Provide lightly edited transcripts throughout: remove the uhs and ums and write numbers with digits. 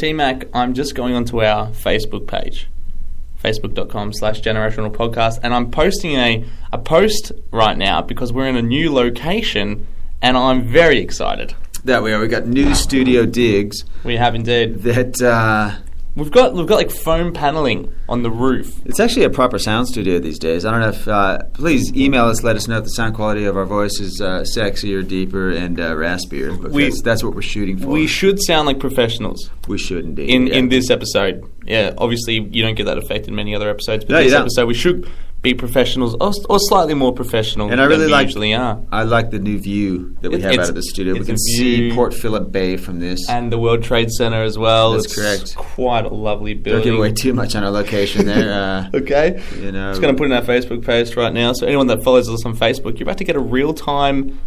T-Mac, I'm just going onto our Facebook page, facebook.com/generationalpodcast, and I'm posting a post right now because we're in a new location, and I'm very excited. That we are. We've got new studio digs. We have indeed. That we've got like foam paneling on the roof. It's actually a proper sound studio these days. I don't know if please email us. Let us know if the sound quality of our voice is sexier, deeper, and raspier. Because that's what we're shooting for. We should sound like professionals. We should indeed. In this episode, yeah. Obviously, you don't get that effect in many other episodes, but no, this episode we should be professionals, or slightly more professional and I really than we usually are. I like the new view that we have out of the studio. We can see Port Phillip Bay from this. And the World Trade Center as well. That's correct. It's quite a lovely building. Don't give away too much on our location there. Okay. You know, just going to put in our Facebook post right now. So anyone that follows us on Facebook, you're about to get a real-time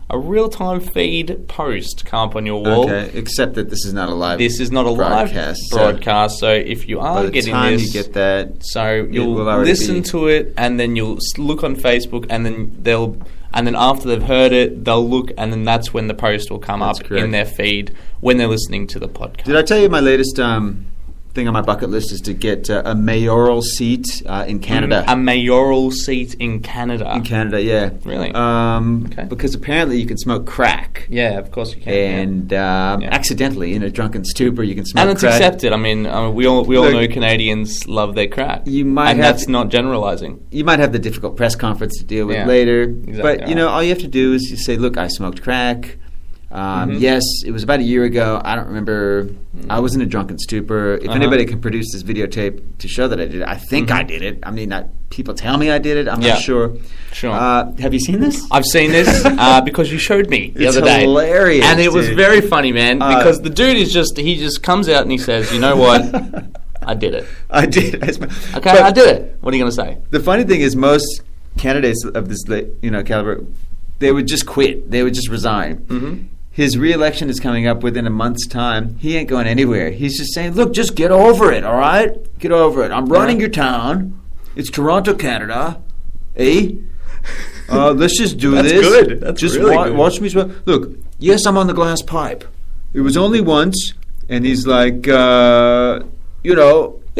feed post come up on your wall. Okay, except that this is not a live This is not a broadcast, live broadcast. So if you are getting this... you get that... So you'll listen to it, and then you'll look on Facebook, and then after they've heard it, they'll look, and then that's when the post will come up in their feed when they're listening to the podcast. Did I tell you my latest thing on my bucket list is to get a mayoral seat in Canada? A mayoral seat in Canada? In Canada, yeah. Really? Okay. Because apparently you can smoke crack. Yeah, of course you can. And accidentally, in a drunken stupor, you can smoke crack. And it's accepted. I mean, we all know Canadians love their crack. That's not generalising. You might have the difficult press conference to deal with later. Exactly, but, you know, all you have to do is you say, look, I smoked crack. Yes, it was about a year ago. I don't remember. I was in a drunken stupor. If anybody can produce this videotape to show that I did it, I think I did it. I mean, people tell me I did it. I'm not sure. Sure. Have you seen this? I've seen this because you showed me the other day. It's hilarious, and it was very funny, man. Because the dude he just comes out and he says, "You know what? I did it. I did. Okay, I did it. What are you going to say?" The funny thing is, most candidates of this, caliber, they would just quit. They would just resign. Mm-hmm. His re-election is coming up within a month's time. He ain't going anywhere. He's just saying, look, just get over it, all right? Get over it. I'm running your town. It's Toronto, Canada. Let's just do this. That's good. That's just really good. Watch me. Look, yes, I'm on the glass pipe. It was only once. And he's like, Yeah,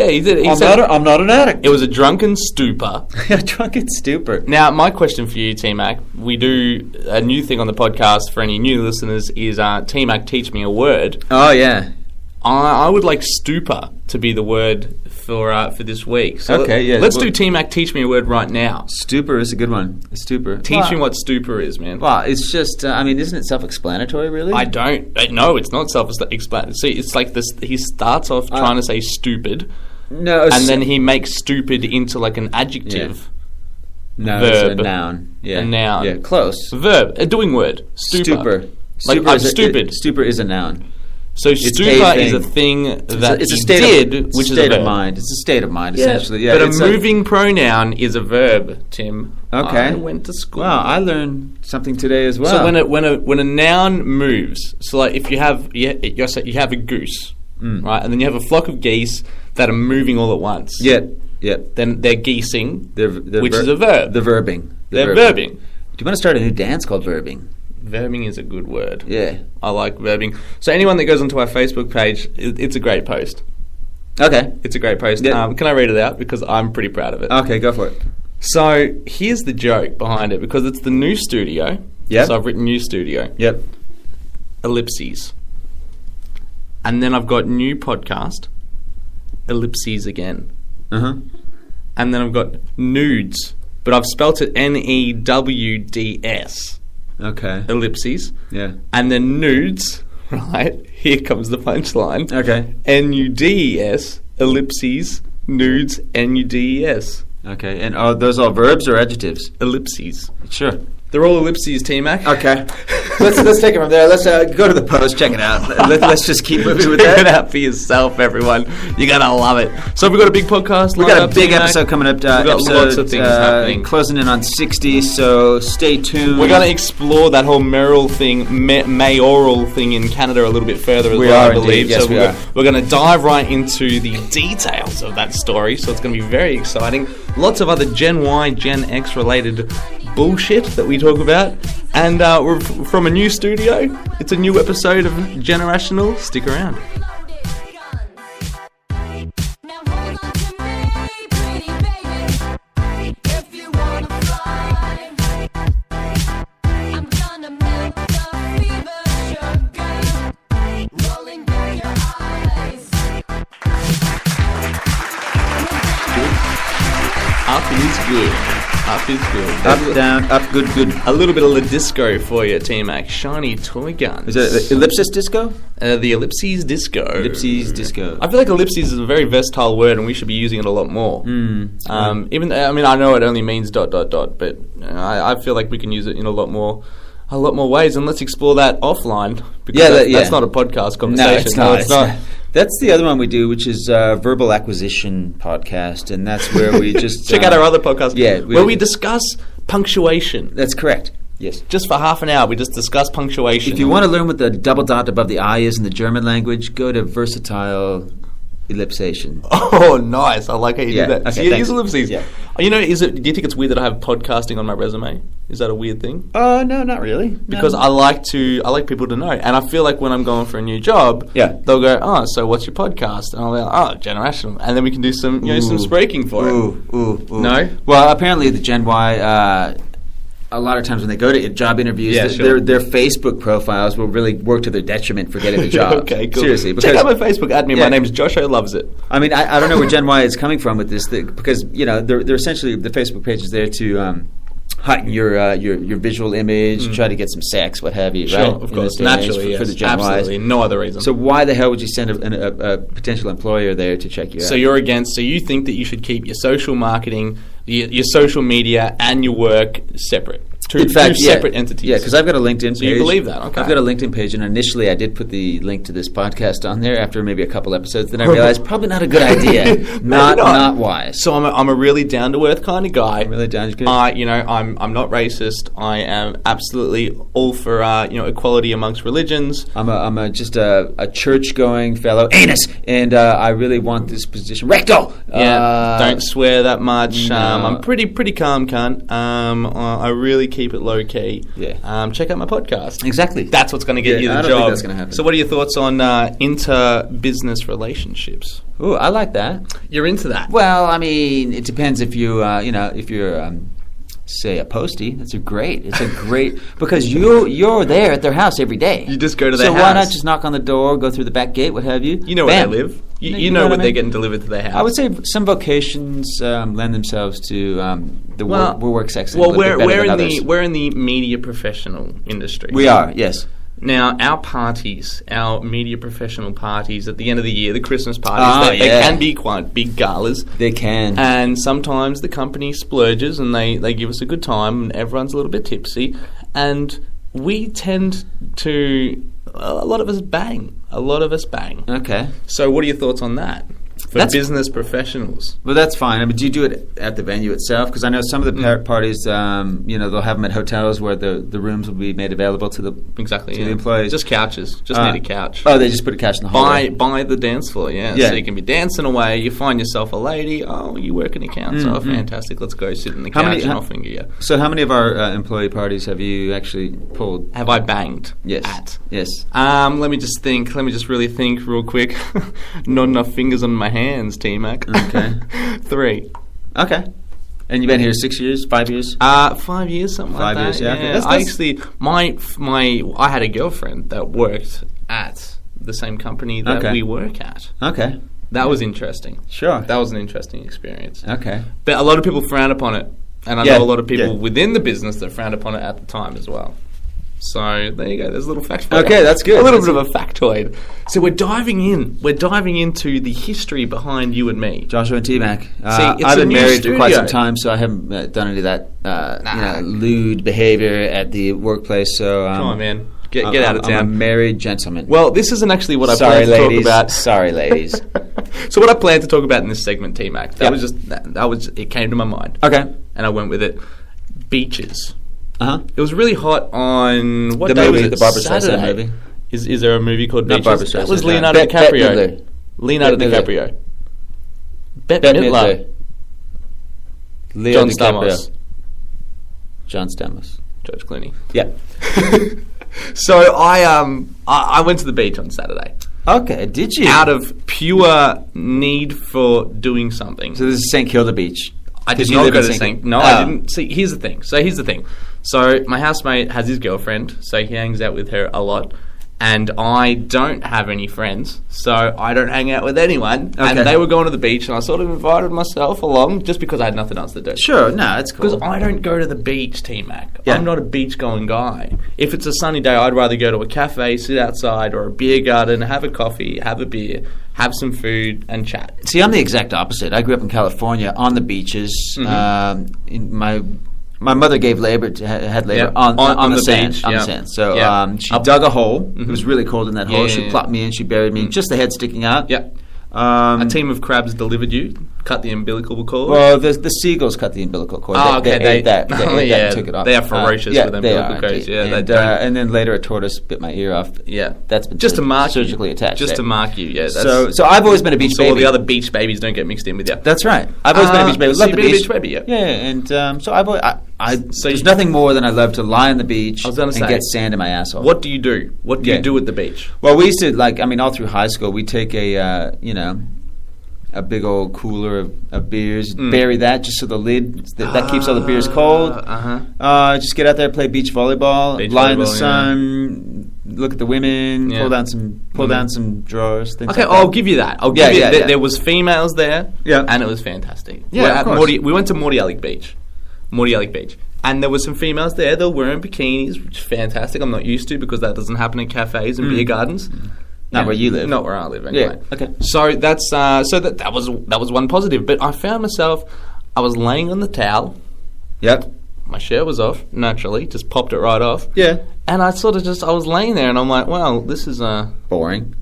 he did. I'm not an addict. It was a drunken stupor. A drunken stupor. Now, my question for you, T-Mac, we do a new thing on the podcast for any new listeners is T-Mac, teach me a word. Oh, yeah. I would like stupor to be the word for this week. So let's do T-Mac, teach me a word right now. Stupor is a good one. Stupor. Teach me what stupor is, man. Well, it's just, isn't it self-explanatory, really? I don't. No, it's not self-explanatory. See, it's like this. He starts off trying to say stupid. No, and then he makes stupid into like an adjective. Yeah. No, verb. it's a noun. Yeah. A noun. Yeah, close. Verb. A doing word. Stupor. Like, I'm stupid. Stupor is a noun. So stupor is a thing that it's a state did, which is a state of mind. It's a state of mind, essentially. Yeah, but a moving pronoun is a verb, Tim. Okay. I went to school. Wow, I learned something today as well. So when a noun moves, so like if you have a goose, right, and then you have a flock of geese that are moving all at once. Yeah. Then they're geesing, they're which is a verb. They're verbing. They're verbing. Do you want to start a new dance called verbing? Verbing is a good word. Yeah. I like verbing. So anyone that goes onto our Facebook page, it's a great post. Okay. It's a great post. Yeah. Can I read it out? Because I'm pretty proud of it. Okay, go for it. So here's the joke behind it, because it's the new studio. Yeah. So I've written new studio. Yep. Ellipses. And then I've got new podcast. Ellipses again. Uh-huh. And then I've got nudes. But I've spelt it NEWDS. Okay. Ellipses. Yeah. And then nudes, right? Here comes the punchline. Okay. NUDES, ellipses, nudes, NUDES. Okay. And are those all verbs or adjectives? Ellipses. Sure. They're all ellipses, T-Mac. Okay. let's take it from there. Let's go to the post, check it out. Let's just keep moving with that. Check it out for yourself, everyone. You're going to love it. So we've got a big podcast. We've got a big episode coming up. We've got lots of things happening. Closing in on 60, so stay tuned. We're going to explore that whole mayoral thing in Canada a little bit further as well, I believe. Yes, so we're going to dive right into the details of that story, so it's going to be very exciting. Lots of other Gen Y, Gen X related bullshit that we talk about, and we're from a new studio. It's a new episode of Generational. Stick around. is good. Up is good. Up, down, up, good, good. A little bit of the disco for you, T-Mac. Shiny toy guns. Is it ellipsis disco? The ellipses disco. Ellipses disco. I feel like ellipses is a very versatile word, and we should be using it a lot more. Even, I mean, I know it only means ... but I feel like we can use it in a lot more ways, and let's explore that offline, because that's not a podcast conversation. No, it's not. That's the other one we do, which is Verbal Acquisition Podcast, and that's where we just... Check out our other podcast, where we discuss punctuation. That's correct. Yes. Just for half an hour, we just discuss punctuation. If you want to learn what the double dot above the I is in the German language, go to Versatile Ellipsation. Oh, nice. I like how you do that. Okay, so you use ellipses. Yeah. Do you think it's weird that I have podcasting on my resume? Is that a weird thing? No, not really. Because I like people to know. And I feel like when I'm going for a new job, they'll go, "Oh, so what's your podcast?" And I'll be like, "Oh, generational." And then we can do some Spreaking for it. No? Well, apparently the Gen Y... a lot of times when they go to job interviews, their Facebook profiles will really work to their detriment for getting the job. Okay, cool. Seriously. Check out my Facebook, add me. My name's Josh O Loves It. I mean, I don't know where Gen Y is coming from with this thing, because, they're essentially, the Facebook page is there to heighten your visual image, try to get some sex, what have you, sure, right? Of course, naturally, for the Gen absolutely, Ys. No other reason. So why the hell would you send a potential employer there to check you out? So you think that you should keep your social marketing, your social media, and your work separate? Two separate entities. Yeah, because I've got a LinkedIn page. So you believe that? Okay. I've got a LinkedIn page, and initially I did put the link to this podcast on there after maybe a couple episodes. Then I realized probably not a good idea. not wise. So I'm a really down to earth kind of guy. Really down to earth. I'm not racist. I am absolutely all for equality amongst religions. I'm just a church going fellow anus, and I really want this position rectal. Yeah, don't swear that much. No. I'm pretty calm, cunt. I really keep it low key. Yeah. Check out my podcast. Exactly. That's what's going to get you the I don't job. think that's going to happen. So, what are your thoughts on inter-business relationships? Ooh, I like that. You're into that? Well, I mean, it depends if you if you're say a postie. It's a great because you're there at their house every day. You just go to their house. So why not just knock on the door, go through the back gate, what have you? You know where they live. You know when they're getting delivered to their house. I would say some vocations lend themselves to work sex. Well, we're in the media professional industry. We are, yes. Now, our media professional parties at the end of the year, the Christmas parties, they can be quite big galas. They can. And sometimes the company splurges and they give us a good time and everyone's a little bit tipsy. And we tend to, a lot of us bang. Okay. So what are your thoughts on that? For business professionals. Well, that's fine. I mean, do you do it at the venue itself? Because I know some of the parties, they'll have them at hotels where the rooms will be made available to the the employees. Just couches. Just need a couch. Oh, they just put a couch in the hallway. By the dance floor, yeah. So you can be dancing away. You find yourself a lady. Oh, you work in accounts. Oh, fantastic. Let's go sit in the couch and I'll finger you. So how many of our employee parties have you actually pulled? Have I banged? Yes. At? Yes. Let me just think. Let me just really think real quick. Not enough fingers on my hands, T-Mac. Okay. 3. Okay. And you've been here 6 years, 5 years? 5 years, something like that. 5 years, yeah. Okay. I actually, I had a girlfriend that worked at the same company that we work at. Okay. That was interesting. Sure. That was an interesting experience. Okay. But a lot of people frown upon it. And I know a lot of people within the business that frowned upon it at the time as well. So there you go. There's a little factoid. Okay, that's good. A little bit of a factoid. So we're diving in. We're diving into the history behind you and me, Joshua and T-Mac. I've been married for quite some time, so I haven't done any of that lewd behavior at the workplace. So come on, man, get out of town. I'm a married gentleman. Well, this isn't actually what I planned to talk about. Sorry, ladies. So what I planned to talk about in this segment, T-Mac, it came to my mind. Okay, and I went with it. Beaches. It was really hot on what day was it? The Barbra Saturday. Streisand movie. Is there a movie called Beaches? Barbra Streisand. That was Leonardo DiCaprio. Leonardo DiCaprio. Bette Midler. John Stamos. John Stamos. George Clooney. Yeah. So I went to the beach on Saturday. Okay, did you? Out of pure need for doing something. So this is St. Kilda Beach. I did not go to St. No, I didn't. See, here's the thing. So my housemate has his girlfriend, so he hangs out with her a lot. and I don't have any friends, so I don't hang out with anyone. Okay. And they were going to the beach, and I sort of invited myself along just because I had nothing else to do. Sure, no, that's cool. Because I don't go to the beach, T-Mac. Yeah. I'm not a beach-going guy. If it's a sunny day, I'd rather go to a cafe, sit outside, or a beer garden, have a coffee, have a beer, have some food, and chat. See, I'm the exact opposite. I grew up in California on the beaches. My mother gave labor had labor on the sand. beach. On the sand. So she dug a hole. It was really cold in that hole. She plopped me in. She buried me, just the head sticking out. Yeah. A team of crabs delivered you, cut the umbilical cord. Well, the seagulls cut the umbilical cord. They ate that. They ate that and took it off. They are ferocious with umbilical cords. Yeah, and then later a tortoise bit my ear off. Yeah, that's been just to mark surgically attached. Just to mark you. Yeah. So I've always been a beach baby. So all the other beach babies don't get mixed in with you. That's right. I've always been a beach baby. Love the beach. Beach baby. Yeah. Yeah, and so I've always. So there's nothing more than I love to lie on the beach and get sand in my asshole. What do you do? What do you do at the beach? Well, we used to all through high school, we'd take a big old cooler of beers, bury that just so the lid that keeps all the beers cold. Just get out there, play beach volleyball, lie in the sun, look at the women, pull down some drawers. Things like that. I'll give you that. There was females there, and it was fantastic. Yeah, of course. We went to Morty Alec Beach. And there were some females there. They were wearing bikinis, which is fantastic. I'm not used to because that doesn't happen in cafes and beer gardens. Not where you live. Not where I live, anyway. Yeah. Okay. So that's that was one positive. But I found myself, I was laying on the towel. Yep. My shirt was off naturally, just popped it right off. Yeah. And I was laying there, and I'm like, well, this is boring.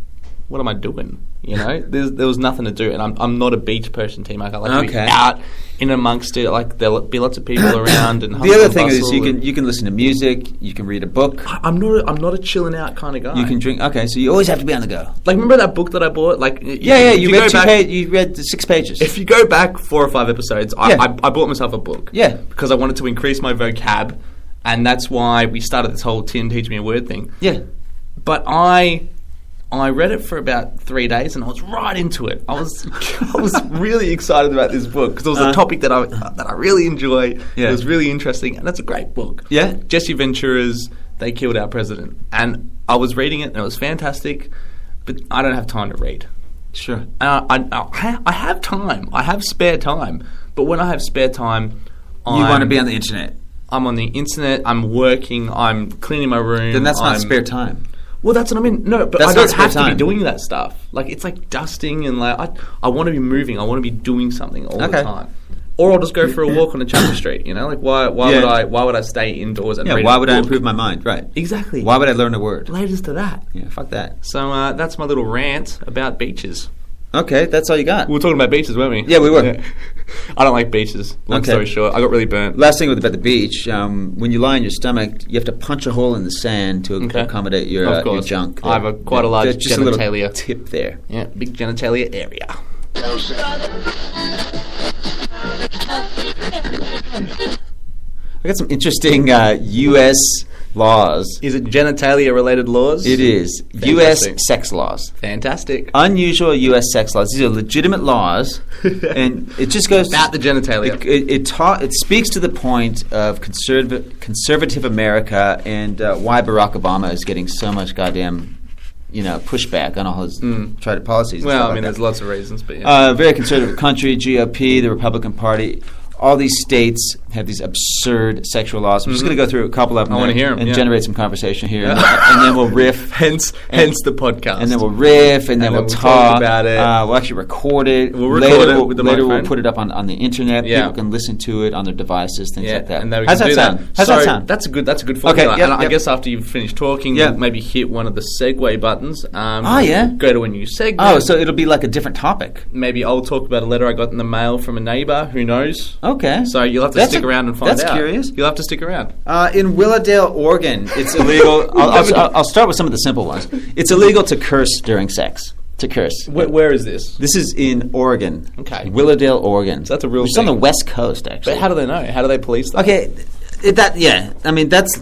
What am I doing? You know, there was nothing to do, and I'm not a beach person, T-Mac. I like to be out in amongst it. Like there'll be lots of people around, and the other thing is you can listen to music, you can read a book. I'm not a chilling out kind of guy. You can drink. Okay, so you always have to be on the go. Like remember that book that I bought? Like you read 6 pages. If you go back 4 or 5 episodes, I bought myself a book. Yeah, because I wanted to increase my vocab, and that's why we started this whole Tin Teach Me a Word thing. Yeah, but I read it for about 3 days, and I was right into it. I was really excited about this book because it was a topic that I really enjoy. Yeah. It was really interesting, and it's a great book. Yeah, Jesse Ventura's "They Killed Our President," and I was reading it, and it was fantastic. But I don't have time to read. Sure, I have time. I have spare time. But when I have spare time, you want to be on the internet. I'm on the internet. I'm working. I'm cleaning my room. Then that's not spare time. Well, that's what I mean. No, but I don't have to be doing that stuff. Like it's like dusting and like I want to be moving. I want to be doing something all the time. Or I'll just go for a walk on a Chapter Street. You know, like why would I stay indoors and read why would a book? I improve my mind? Right. Exactly. Why would I learn a word? Latest to that. Yeah, fuck that. So that's my little rant about beaches. Okay, that's all you got. We were talking about beaches, weren't we? Yeah, we were. Yeah. I don't like beaches. Long story short, I got really burnt. Last thing about the beach, when you lie on your stomach, you have to punch a hole in the sand to accommodate your junk. I have quite a large just genitalia. A little tip there. Yeah, big genitalia area. I got some interesting U.S. laws. Is it genitalia-related laws? It is. Fantastic. U.S. sex laws. Fantastic. Unusual U.S. sex laws. These are legitimate laws, and it just goes about the genitalia. It speaks to the point of conservative America and why Barack Obama is getting so much goddamn pushback on all his policies. Well, I mean, there's lots of reasons, but very conservative country, GOP, the Republican Party. All these states have these absurd sexual laws. I'm just going to go through a couple of them. I want to hear them and generate some conversation here, and then we'll riff. Hence the podcast. And then we'll riff, and then we'll talk about it. We'll actually record it. We'll record it with the later microphone. We'll put it up on the internet. Yeah. People can listen to it on their devices, things like that. And How's that sound? How's that sound? That's a good formula. Okay, and I guess after you've finished talking, you'll maybe hit one of the segue buttons. Go to a new segment. Oh, so it'll be like a different topic. Maybe I'll talk about a letter I got in the mail from a neighbour. Who knows? Okay. So you'll have to stick around and find out. That's curious. You'll have to stick around. In Willowdale, Oregon, it's illegal. I'll start with some of the simple ones. It's illegal to curse during sex. To curse. Where is this? This is in Oregon. Okay. Willowdale, Oregon. So that's a real thing. It's on the West Coast, actually. But how do they know? How do they police that? Okay. I mean, that's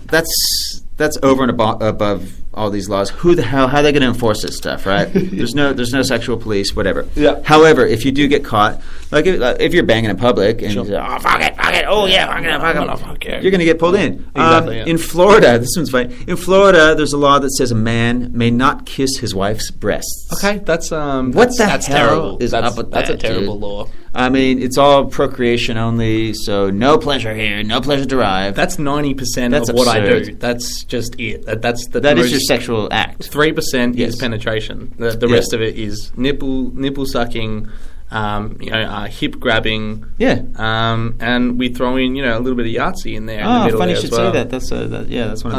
over and above all these laws. Who the hell? How are they going to enforce this stuff? Right? There's no sexual police, whatever. Yeah. However, if you do get caught, like if you're banging in public and you say, "Oh fuck it, oh yeah, I'm gonna fuck you," you're going to get pulled in. Exactly. In Florida, this one's funny. In Florida, there's a law that says a man may not kiss his wife's breasts. Okay, that's that's terrible. Is up with that's that, a terrible dude? law. I mean, it's all procreation only, so no pleasure here, no pleasure derived. That's 90% of what I do. That's just it. That is your sexual act. 3% is penetration. The rest of it is nipple sucking, hip grabbing. Yeah. And we throw in a little bit of Yahtzee in there. Oh, in the funny you should say that. That's one of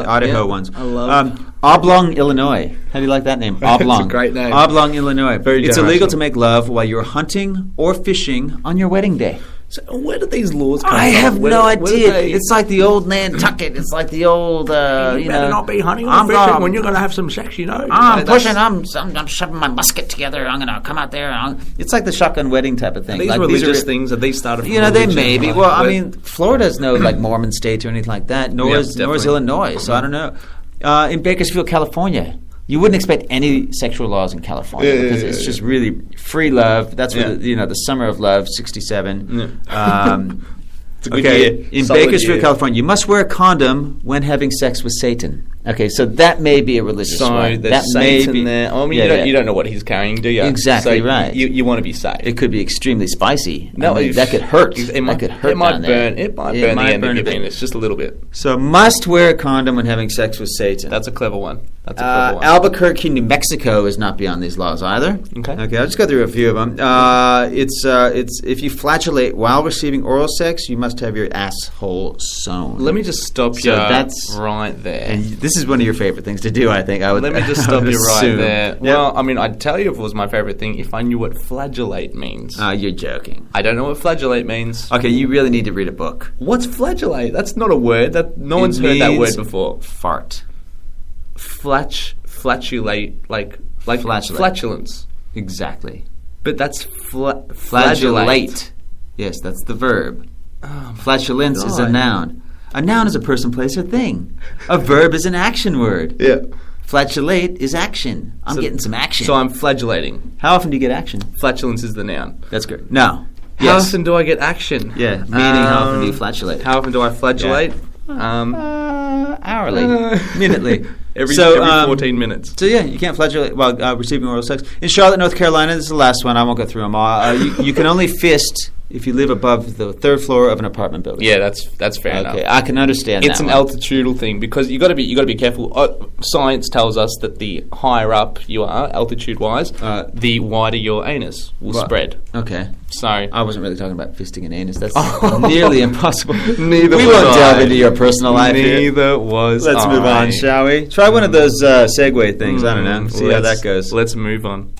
the Idaho ones. I love Oblong, Illinois. How do you like that name? Oblong. It's a great name. Oblong, Illinois. It's illegal to generational. make love while you're hunting or fishing on your wedding day. So where do these laws come from? I have no Where do idea. they- It's like the old Nantucket. It's like the old, You better not be hunting or fishing when you're going to have some sex, I'm pushing. I'm shoving my musket together. I'm going to come out there. It's like the shotgun wedding type of thing. These like, religious things, are they started from they religion? may be. Like, Well, I mean, Florida's no like Mormon state or anything like that. Nor is Illinois. So I don't know. In Bakersfield, California, you wouldn't expect any sexual laws in California because it's just really free love. That's what the summer of love, 67. It's a good year. In Solid Bakersfield, year. California, you must wear a condom when having sex with Satan. Okay, so that may be a religious So one. there's That Satan may be there. I mean, you don't know what he's carrying, do you? Exactly so right. You want to be safe. It could be extremely spicy. No, I mean, that could hurt. It might that could hurt. It might down burn. there. It might burn the end of burn your a bit. penis just a little bit. So must wear a condom when having sex with Satan. That's a clever one. That's a clever one. Albuquerque, New Mexico is not beyond these laws either. Okay. I'll just go through a few of them. It's if you flatulate while receiving oral sex, you must have your asshole sewn. Let me just stop So you that's- right there. And this is one of your favorite things to do, I think. Let me just I stop would you right assume. there. Yep. Well, I mean, I'd tell you if it was my favorite thing if I knew what flagellate means. You're joking. I don't know what flagellate means. Okay, you really need to read a book. What's flagellate? That's not a word. No one's heard that word before. Fart. Flatulate, like Flatulate. flatulence. Exactly. But that's Flagellate. flagellate. Yes, that's the verb. Oh, Flatulence is a God. noun. A noun is a person, place, or thing. A verb is an action word. Yeah. Flatulate is action. I'm getting some action. So I'm flagellating. How often do you get action? Flatulence is the noun. That's good. No. How Yes. often do I get action? Yeah. Meaning how often do you flatulate? How often do I flagellate? Hourly. Minutely. Every 14 minutes. So yeah, you can't flagellate while receiving oral sex. In Charlotte, North Carolina, this is the last one. I won't go through them all. You can only fist if you live above the third floor of an apartment building. Yeah, that's fair enough. Okay, I can understand It's that an one. altitudinal thing because you got to be careful. Science tells us that the higher up you are, altitude wise, the wider your anus will spread. Okay. So I wasn't really talking about fisting an anus. That's nearly impossible. Neither we was won't I. delve into your personal life here. Neither was Let's move I. on, shall we? Try one of those segue things. I don't know. See how that goes. Let's move on.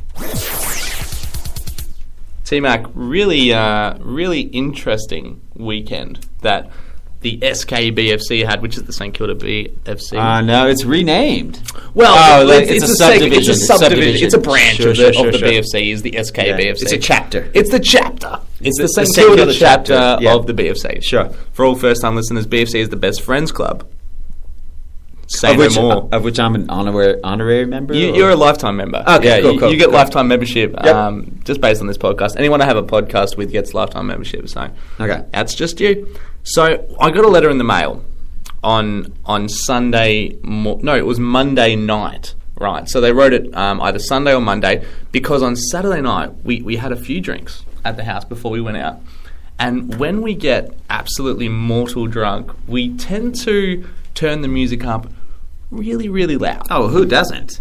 T-Mac, really interesting weekend that the SKBFC had, which is the St Kilda BFC. No, it's renamed. Well, it's a subdivision. It's a subdivision. It's a branch of the Sure. BFC. Is the SKBFC? It's a chapter. It's the chapter. It's the the St St. Kilda Kilda chapter chapter. Yeah. of the BFC. Sure. For all first-time listeners, BFC is the Best Friends Club. Say no more. Of which I'm an honorary member? You're a lifetime member. Okay, yeah, cool, you get cool. lifetime membership Yep. just based on this podcast. Anyone I have a podcast with gets lifetime membership. So Okay. that's just you. So I got a letter in the mail on Sunday. No, it was Monday night. Right. So they wrote it either Sunday or Monday because on Saturday night we had a few drinks at the house before we went out. And when we get absolutely mortal drunk, we tend to turn the music up really, really loud. Oh, who doesn't?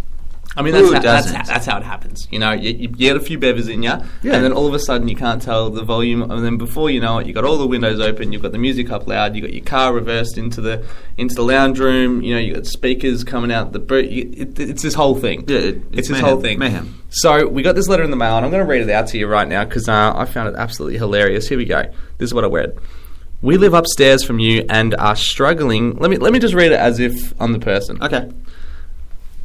I mean, Who that's doesn't? that's how it happens. You know, you get a few bevers in you, and then all of a sudden you can't tell the volume. And then before you know it, you've got all the windows open, you've got the music up loud, you've got your car reversed into the lounge room. You know, you've got speakers coming out the boot. It's this whole thing. Yeah, it's this mayhem. whole thing. Mayhem. So we got this letter in the mail, and I'm going to read it out to you right now because I found it absolutely hilarious. Here we go. This is what I read. We live upstairs from you and are struggling. Let me just read it as if I'm the person. Okay.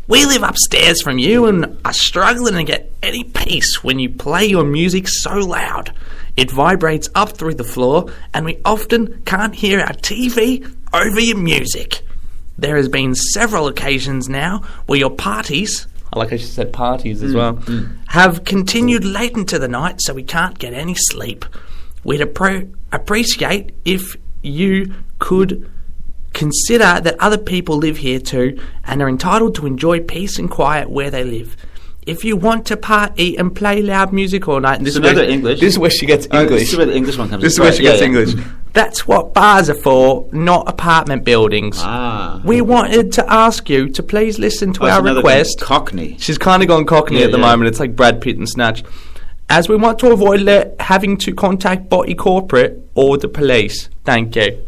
We live upstairs from you and are struggling to get any peace when you play your music so loud. It vibrates up through the floor and we often can't hear our TV over your music. There has been several occasions now where your parties, I like how she said parties as well, have continued late into the night, so we can't get any sleep. We'd appreciate if you could consider that other people live here too and are entitled to enjoy peace and quiet where they live. If you want to party and play loud music all night... This is where she gets English. This is where the English one comes in. This is where she gets English. That's what bars are for, not apartment buildings. We wanted to ask you to please listen to our request. Cockney. She's kind of gone Cockney at the moment. It's like Brad Pitt and Snatch. As we want to avoid having to contact Botty Corporate or the police. Thank you.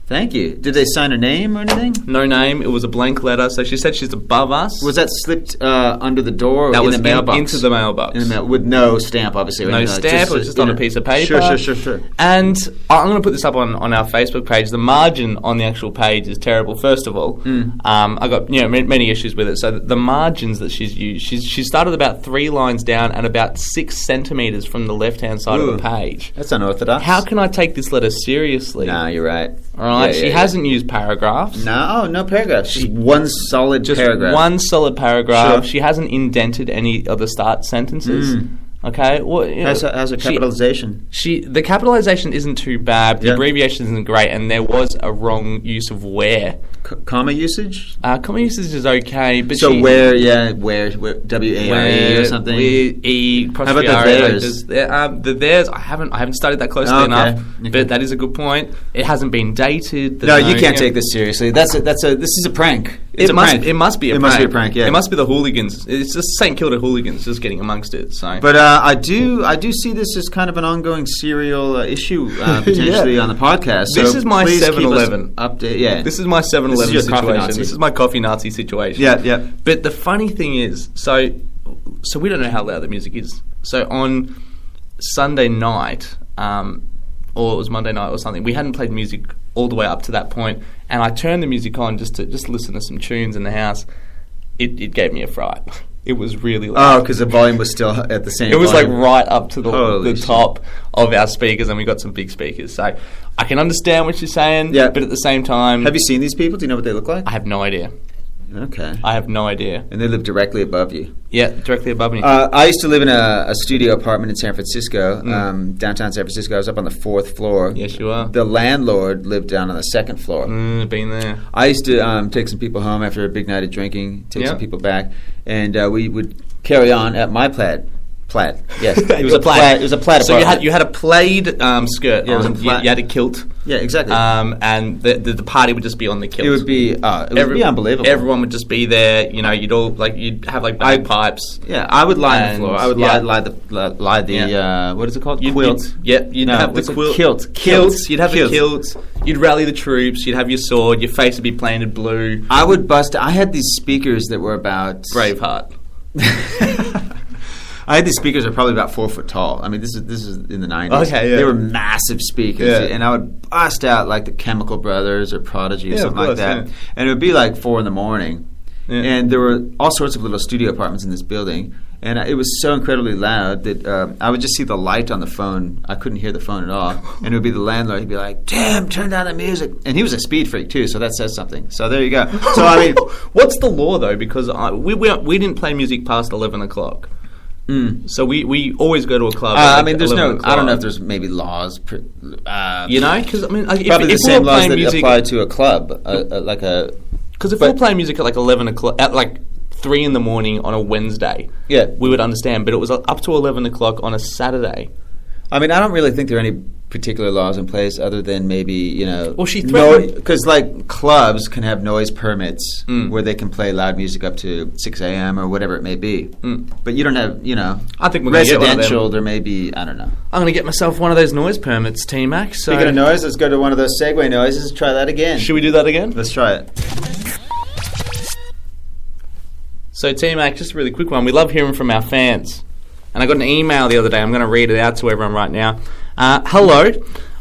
Thank you. Did they sign her name or anything? No name. It was a blank letter. So she said she's above us. Was that slipped under the door or that in was the mailbox? Into the mailbox. With no stamp, obviously. No stamp. It was just on a piece of paper. Sure. And I'm going to put this up on our Facebook page. The margin on the actual page is terrible, first of all. I got many issues with it. So the margins that she's used, she started about 3 lines down and about 6 centimetres from the left-hand side of the page. That's unorthodox. How can I take this letter seriously? No, you're right. All right, she hasn't used paragraphs. No paragraphs. Just one solid paragraph. One solid paragraph. Sure. She hasn't indented any of the start sentences. Okay. Well, how's her capitalization? The capitalization isn't too bad. The abbreviation isn't great, and there was a wrong use of where. Comma usage? Comma usage is okay, but where, W-A-R-E or something? E. How about the theirs? The theirs, I haven't studied that closely enough, but that is a good point. It hasn't been dated. No, you can't take this seriously. This is a prank. It must be a prank. Yeah. It must be the hooligans. It's just St Kilda hooligans just getting amongst it. So, but I do see this as kind of an ongoing serial issue potentially on the podcast. This is my 7-Eleven update. Yeah, this is my 7-Eleven situation. This is my coffee Nazi situation. Yeah. But the funny thing is, so we don't know how loud the music is. So on Sunday night, or it was Monday night or something, we hadn't played music all the way up to that point, and I turned the music on just to listen to some tunes in the house. It gave me a fright. It was really loud. Oh, because the volume was still at the same It was volume. like right up to the top of our speakers, and we got some big speakers. So I can understand what you're saying, but at the same time... Have you seen these people? Do you know what they look like? I have no idea. Okay. I have no idea. And they live directly above you? Yeah, directly above me. I used to live in a studio apartment in San Francisco, downtown San Francisco. I was up on the 4th floor. Yes, you are. The landlord lived down on the 2nd floor. Been there. I used to take some people home after a big night of drinking, take some people back, and we would carry on at my plaid. Yes, it was a plaid. It was a plaid. So you had a plaid skirt on. You had a kilt. Yeah, exactly. And the party would just be on the kilt. It would be unbelievable. Everyone would just be there. You'd all you'd have bagpipes. Yeah, I would lie on the floor. I would lie the what is it called? Quilt. You'd have the kilt. Kilts. You'd have the kilts. You'd rally the troops. You'd have your sword. Your face would be painted blue. I would bust. I had these speakers that were about Braveheart. I had these speakers that were probably about 4 foot tall. I mean, this is in the 90s. Okay, yeah. They were massive speakers, and I would bust out like the Chemical Brothers or Prodigy or something like that. Yeah. And it would be like 4 a.m. Yeah. And there were all sorts of little studio apartments in this building, and it was so incredibly loud that I would just see the light on the phone. I couldn't hear the phone at all, and it would be the landlord. He'd be like, "Tim, turn down the music," and he was a speed freak too, so that says something. So there you go. So I mean, what's the law though? Because we didn't play music past 11 o'clock. So we always go to a club. I mean, there's no. I don't know if there's maybe laws. Because I mean, probably the same laws that apply to a club, like a. Because if we're playing music at like 11 o'clock, at like 3 a.m. on a Wednesday, we would understand. But it was up to 11 o'clock on a Saturday. I mean, I don't really think there are any particular laws in place other than maybe, Well, she threatened... Because, clubs can have noise permits where they can play loud music up to 6 a.m. or whatever it may be. But you don't have, I think we're residential, there may be, I don't know. I'm going to get myself one of those noise permits, T-Mac. So speaking of noise, let's go to one of those Segway noises. Try that again. Should we do that again? Let's try it. So, T-Mac, just a really quick one. We love hearing from our fans. And I got an email the other day. I'm going to read it out to everyone right now. Hello,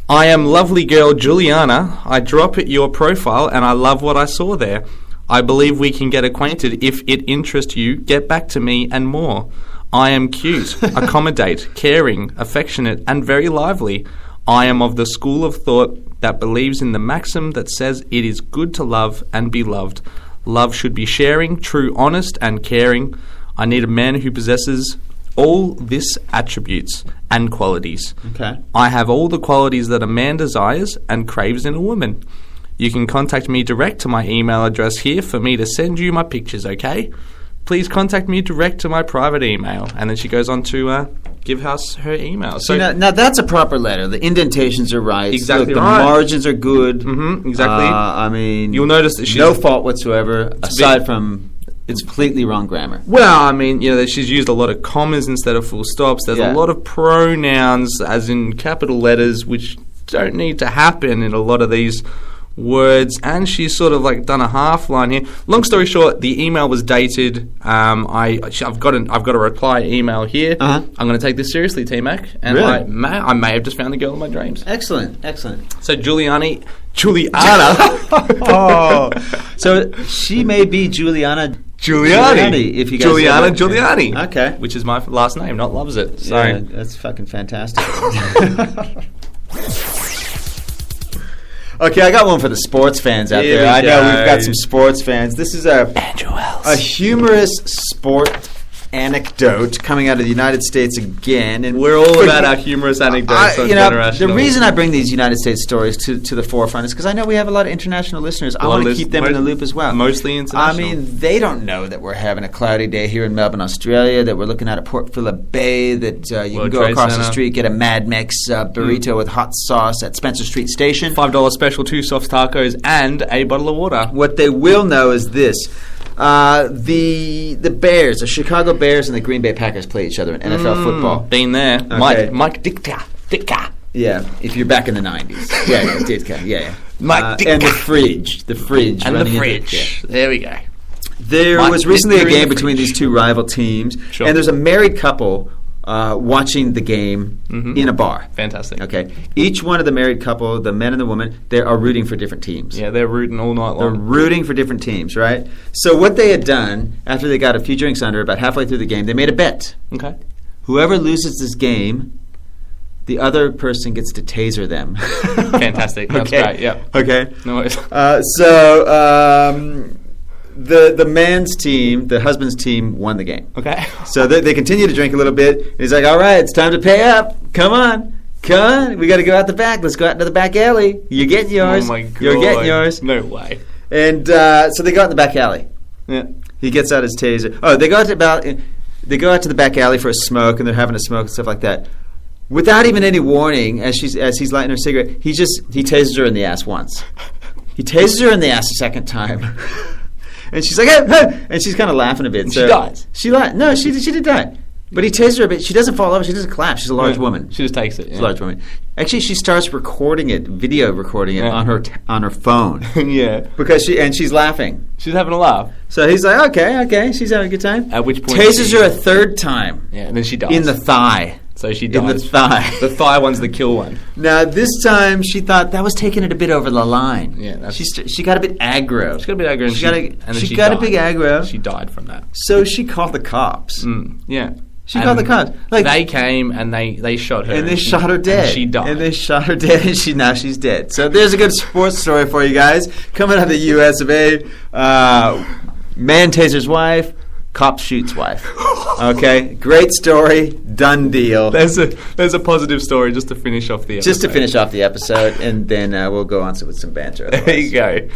I am lovely girl Juliana. I drop at your profile and I love what I saw there. I believe we can get acquainted. If it interests you, get back to me and more. I am cute, accommodate, caring, affectionate and very lively. I am of the school of thought that believes in the maxim that says it is good to love and be loved. Love should be sharing, true, honest, and caring. I need a man who possesses all this attributes and qualities. Okay. I have all the qualities that a man desires and craves in a woman. You can contact me direct to my email address here for me to send you my pictures, okay? Please contact me direct to my private email. And then she goes on to give us her email. So now that's a proper letter. The indentations are right. Exactly. Look, the margins are good. Mm-hmm, exactly. I mean, you'll notice that she's no fault whatsoever, aside from it's completely wrong grammar. Well, I mean, she's used a lot of commas instead of full stops. There's a lot of pronouns, as in capital letters, which don't need to happen in a lot of these words, and she's sort of like done a half line here. Long story short, the email was dated. I've got a reply email here. I'm going to take this seriously, T-Mac, and really? I may have just found the girl of my dreams. Excellent. So Juliana. Oh, so she may be Giuliani. If you guys Giuliani. Okay, which is my last name. Not loves it. So yeah, that's fucking fantastic. Okay, I got one for the sports fans out there. I know we've got some sports fans. This is a humorous sport anecdote coming out of the United States again, and we're all about our humorous anecdotes. The reason I bring these United States stories to the forefront is because I know we have a lot of international listeners. I want to keep them in the loop as well. Mostly international. I mean, they don't know that we're having a cloudy day here in Melbourne, Australia, that we're looking at a Port Phillip Bay, that you can go across the street, get a Mad Mex burrito with hot sauce at Spencer Street Station. $5 special, 2 soft tacos, and a bottle of water. What they will know is this. The Bears, the Chicago Bears and the Green Bay Packers play each other in NFL football. Been there. Okay. Mike Ditka. Yeah, if you're back in the 90s. Yeah, Ditka. Yeah. Mike Ditka. And the fridge. And the fridge. There we go. There was recently a game between these two rival teams, and there's a married couple watching the game in a bar. Fantastic. Okay. Each one of the married couple, the men and the woman, they are rooting for different teams. Yeah, they're rooting all night long. They're rooting for different teams, right? So what they had done, after they got a few drinks under, about halfway through the game, they made a bet. Okay. Whoever loses this game, the other person gets to taser them. Fantastic. That's great. Yeah. Okay. No worries. The man's team, the husband's team, won the game. Okay. So they continue to drink a little bit. And he's like, all right, it's time to pay up. Come on. We got to go out the back. Let's go out to the back alley. You're getting yours. Oh, my God. You're getting yours. No way. And so they go out in the back alley. Yeah. He gets out his taser. Oh, they go out to the back alley for a smoke, and they're having a smoke and stuff like that. Without even any warning, as he's lighting her cigarette, he tases her in the ass once. He tases her in the ass a second time. And she's like, hey! And she's kind of laughing a bit. And so she dies. No, she did die. But he tased her a bit. She doesn't fall over. She doesn't collapse. She's a large woman. She just takes it. She's a large woman. Actually, she starts video recording it on her phone. Yeah. Because she's laughing. She's having a laugh. So he's like, okay, she's having a good time. At which point tases her a third time. Yeah, and then she dies. In the thigh. So she dies. In the thigh. The thigh one's the kill one. Now, this time, she thought that was taking it a bit over the line. Yeah. She got a bit aggro. She got a bit aggro. She got a big aggro. She died from that. So she called the cops. Yeah. She called the cops. They came and they shot her. And they shot her dead. And she died. And they shot her dead, and now she's dead. So there's a good sports story for you guys. Coming out of the US of A. Man tasers wife. Cop shoots wife. Okay, great story. Done deal. There's a positive story just to finish off the episode. Just to finish off the episode, and then we'll go on with some banter. Otherwise. There you go.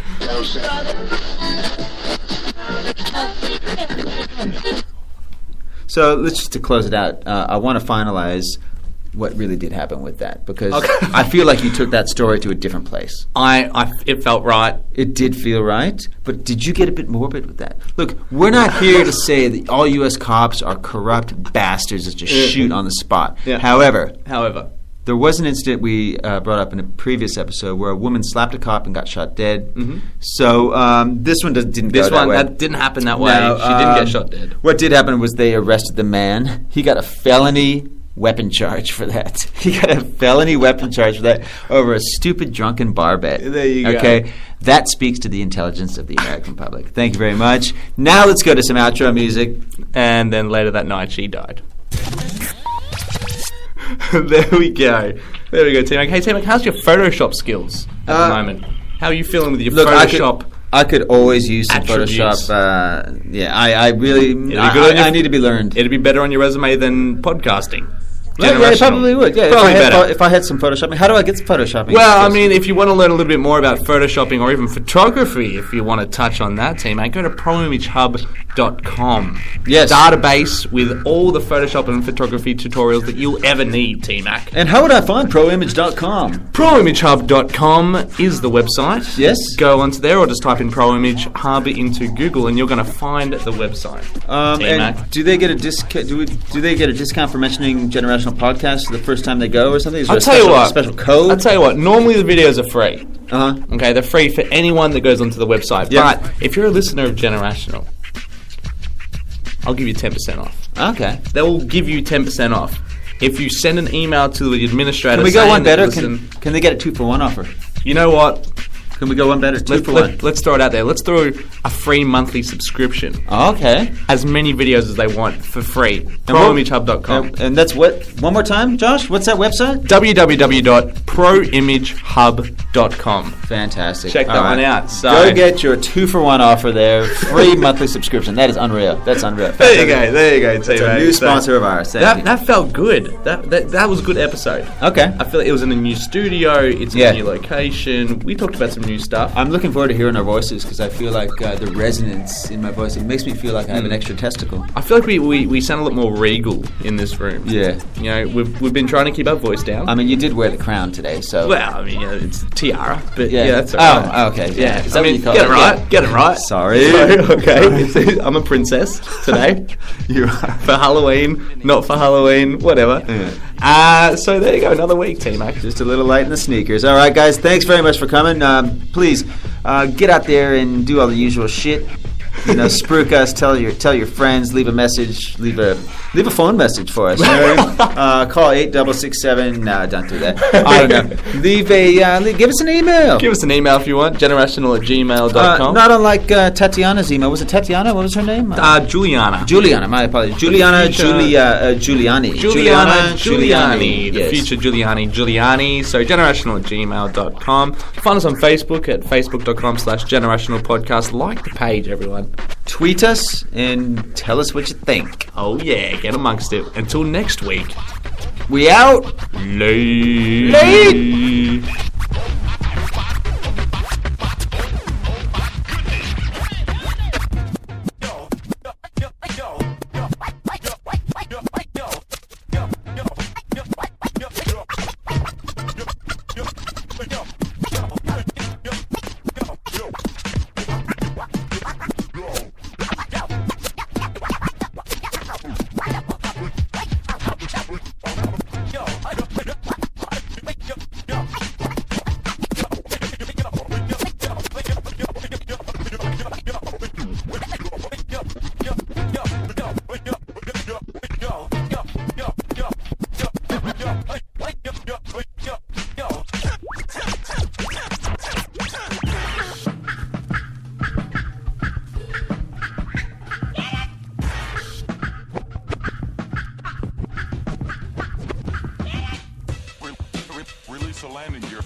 So let's just to close it out. I want to finalize what really did happen with that, because I feel like you took that story to a different place. It felt right. It did feel right, but did you get a bit morbid with that? Look, we're not here to say that all U.S. cops are corrupt bastards that just shoot on the spot. Yeah. However, there was an incident we brought up in a previous episode where a woman slapped a cop and got shot dead. Mm-hmm. So this one didn't go that way. That didn't happen that way. No, she didn't get shot dead. What did happen was they arrested the man. He got a felony weapon charge for that. He got a felony weapon charge for that over a stupid drunken bar bet. There you go. Okay, that speaks to the intelligence of the American public. Thank you very much. Now let's go to some outro music. And then later that night she died. There we go, T-Mac. Hey, T-Mac, how's your Photoshop skills at the moment? How are you feeling with your Photoshop? I could always use some attributes. Photoshop. I really, I need to be learned. It'd be better on your resume than podcasting. Yeah, it probably would. Yeah, probably if I had some photoshopping, how do I get some photoshopping? Well, I mean, if you want to learn a little bit more about photoshopping or even photography, if you want to touch on that, T-Mac, go to proimagehub.com. Yes. Database with all the Photoshop and photography tutorials that you'll ever need, T-Mac. And how would I find proimage.com? Proimagehub.com is the website. Yes. Go onto there or just type in Proimage Hub into Google and you're going to find the website. And do they get a discount? Do they get a discount for mentioning Generational Podcast the first time they go or something? Is there a special code? I'll tell you what, normally the videos are free. Uh-huh. Okay, they're free for anyone that goes onto the website. Yep. But if you're a listener of Generational, I'll give you 10% off. Okay. They will give you 10% off. If you send an email to the administrator Can we go one better? Can they get a 2-for-1 offer? You know what? Can we go one better? 2-for-1. Let's throw it out there. Let's throw a free monthly subscription. Oh, okay. As many videos as they want for free. ProImageHub.com. And that's what? One more time, Josh? What's that website? www.proimagehub.com. Fantastic. Check that one out. So go get your 2-for-1 offer there. Free monthly subscription. That is unreal. That's unreal. There you go. It's a new sponsor of ours. That felt good. That was a good episode. Okay. I feel like it was in a new studio. It's in a new location. We talked about some new stuff. I'm looking forward to hearing our voices because I feel like the resonance in my voice, it makes me feel like I have an extra testicle. I feel like we sound a lot more regal in this room. Yeah. You know, we've been trying to keep our voice down. I mean, you did wear the crown today, so... Well, I mean, it's a tiara, but that's all right. Oh, okay. Yeah. Is that what you call it? Get it right. Sorry. Okay. I'm a princess today. You are. For Halloween, not for Halloween, whatever. Yeah. So there you go, another week, T-Mac. Just a little light in the sneakers. All right, guys, thanks very much for coming. Please, get out there and do all the usual shit. You know, spruik us, tell your friends, leave a message, leave a phone message for us. Call 8667. No, don't do that. I don't know. Give us an email. Give us an email if you want. generational@gmail.com. Not unlike Tatiana's email. Was it Tatiana? What was her name? Juliana. Juliana. My apologies. Giuliani. Giuliani. The future Giuliani. So generational@gmail.com. Find us on Facebook at facebook.com/generationalpodcast. Like the page, everyone. Tweet us and tell us what you think. Oh yeah, get amongst it. Until next week. We out. Late. Release a landing gear.